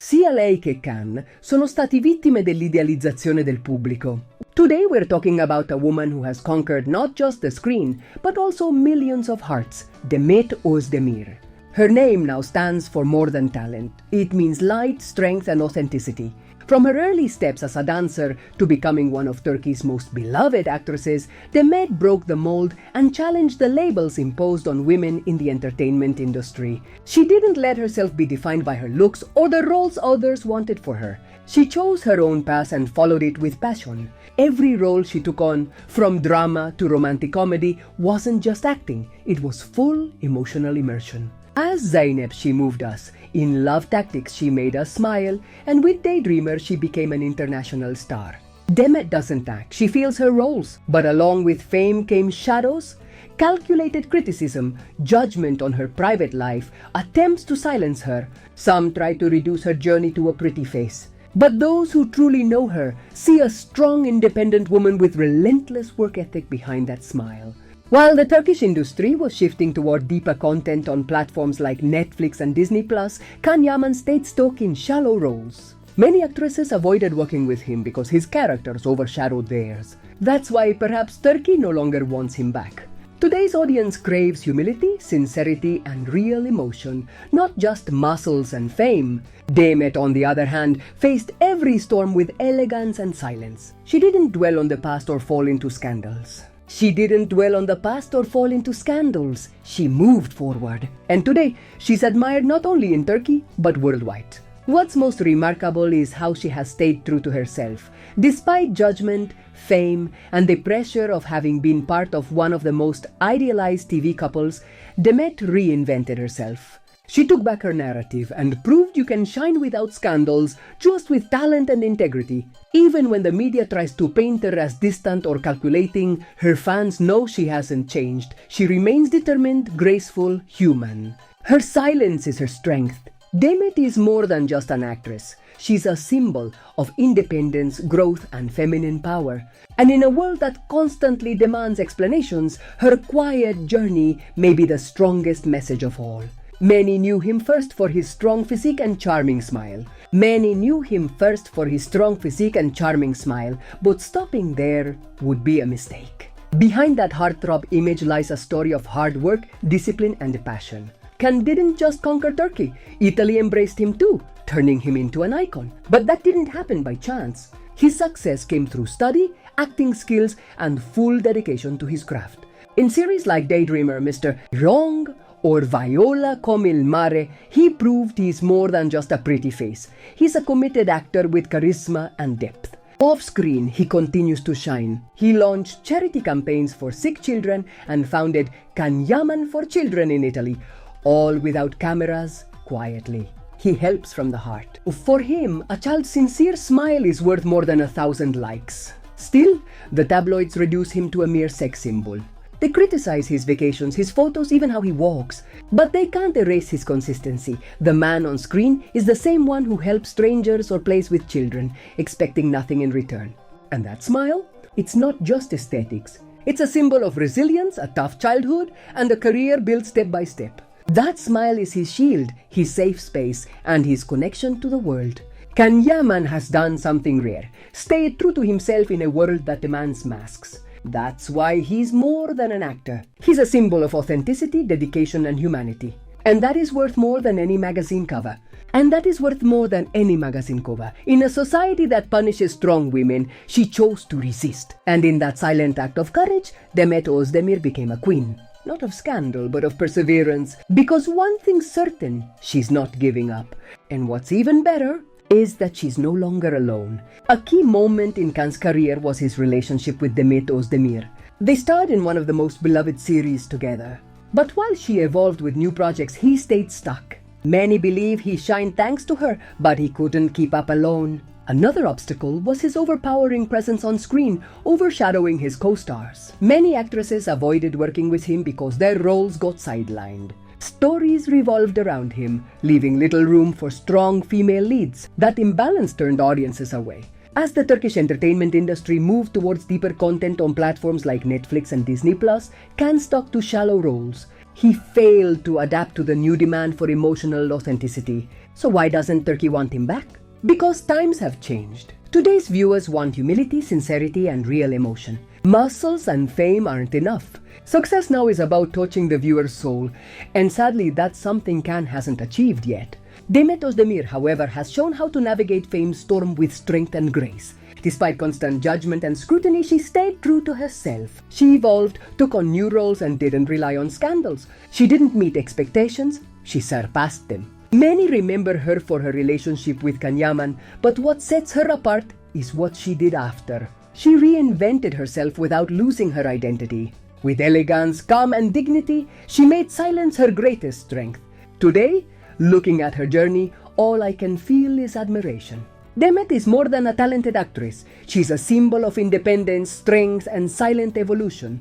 sia lei che Khan sono stati vittime dell'idealizzazione del pubblico. Today we're talking about a woman who has conquered not just the screen, but also millions of hearts, Demet'S. Her name now stands for more than talent. It means light, strength, and authenticity. From her early steps as a dancer to becoming one of Turkey's most beloved actresses, Demet broke the mold and challenged the labels imposed on women in the entertainment industry. She didn't let herself be defined by her looks or the roles others wanted for her. She chose her own path and followed it with passion. Every role she took on, from drama to romantic comedy, wasn't just acting, it was full emotional immersion. As Zainab, she moved us. In Love Tactics, she made us smile. And with Daydreamer, she became an international star. Demet doesn't act, she feels her roles. But along with fame came shadows, calculated criticism, judgment on her private life, attempts to silence her. Some try to reduce her journey to a pretty face. But those who truly know her see a strong, independent woman with relentless work ethic behind that smile. While the Turkish industry was shifting toward deeper content on platforms like Netflix and Disney+, Yaman stayed stuck in shallow roles. Many actresses avoided working with him because his characters overshadowed theirs. That's why perhaps Turkey no longer wants him back. Today's audience craves humility, sincerity, and real emotion, not just muscles and fame. Demet, on the other hand, faced every storm with elegance and silence. She didn't dwell on the past or fall into scandals. She moved forward. And today, she's admired not only in Turkey, but worldwide. What's most remarkable is how she has stayed true to herself. Despite judgment, fame, and the pressure of having been part of one of the most idealized TV couples, Demet reinvented herself. She took back her narrative and proved you can shine without scandals, just with talent and integrity. Even when the media tries to paint her as distant or calculating, her fans know she hasn't changed. She remains determined, graceful, human. Her silence is her strength. Demet is more than just an actress. She's a symbol of independence, growth, and feminine power. And in a world that constantly demands explanations, her quiet journey may be the strongest message of all. Many knew him first for his strong physique and charming smile. But stopping there would be a mistake. Behind that heartthrob image lies a story of hard work, discipline, and passion. Khan didn't just conquer Turkey. Italy embraced him too, turning him into an icon. But that didn't happen by chance. His success came through study, acting skills, and full dedication to his craft. In series like Daydreamer, Mr. Wrong, or Viola Come il Mare, he proved he's more than just a pretty face. He's a committed actor with charisma and depth. Off-screen, he continues to shine. He launched charity campaigns for sick children and founded Yaman for children in Italy, all without cameras, quietly. He helps from the heart. For him, a child's sincere smile is worth more than 1,000 likes. Still, the tabloids reduce him to a mere sex symbol. They criticize his vacations, his photos, even how he walks. But they can't erase his consistency. The man on screen is the same one who helps strangers or plays with children, expecting nothing in return. And that smile? It's not just aesthetics. It's a symbol of resilience, a tough childhood, and a career built step by step. That smile is his shield, his safe space, and his connection to the world. Yaman has done something rare. Stayed true to himself in a world that demands masks. That's why he's more than an actor. He's a symbol of authenticity, dedication, and humanity. And that is worth more than any magazine cover. In a society that punishes strong women, she chose to resist. And in that silent act of courage, Demet'S became a queen. Not of scandal, but of perseverance. Because one thing's certain, she's not giving up. And what's even better is that she's no longer alone. A key moment in Khan's career was his relationship with Demet'S. They starred in one of the most beloved series together. But while she evolved with new projects, he stayed stuck. Many believe he shined thanks to her, but he couldn't keep up alone. Another obstacle was his overpowering presence on screen, overshadowing his co-stars. Many actresses avoided working with him because their roles got sidelined. Stories revolved around him, leaving little room for strong female leads. That imbalance turned audiences away. As the Turkish entertainment industry moved towards deeper content on platforms like Netflix and Disney+, Khan stuck to shallow roles. He failed to adapt to the new demand for emotional authenticity. So why doesn't Turkey want him back? Because times have changed. Today's viewers want humility, sincerity, and real emotion. Muscles and fame aren't enough. Success now is about touching the viewer's soul, and sadly that's something Can hasn't achieved yet. Demet, however, has shown how to navigate fame's storm with strength and grace. Despite constant judgment and scrutiny, she stayed true to herself. She evolved, took on new roles, and didn't rely on scandals. She didn't meet expectations, she surpassed them. Many remember her for her relationship with Yaman, but what sets her apart is what she did after. She reinvented herself without losing her identity. With elegance, calm, and dignity, she made silence her greatest strength. Today, looking at her journey, all I can feel is admiration. Demet is more than a talented actress. She's a symbol of independence, strength, and silent evolution.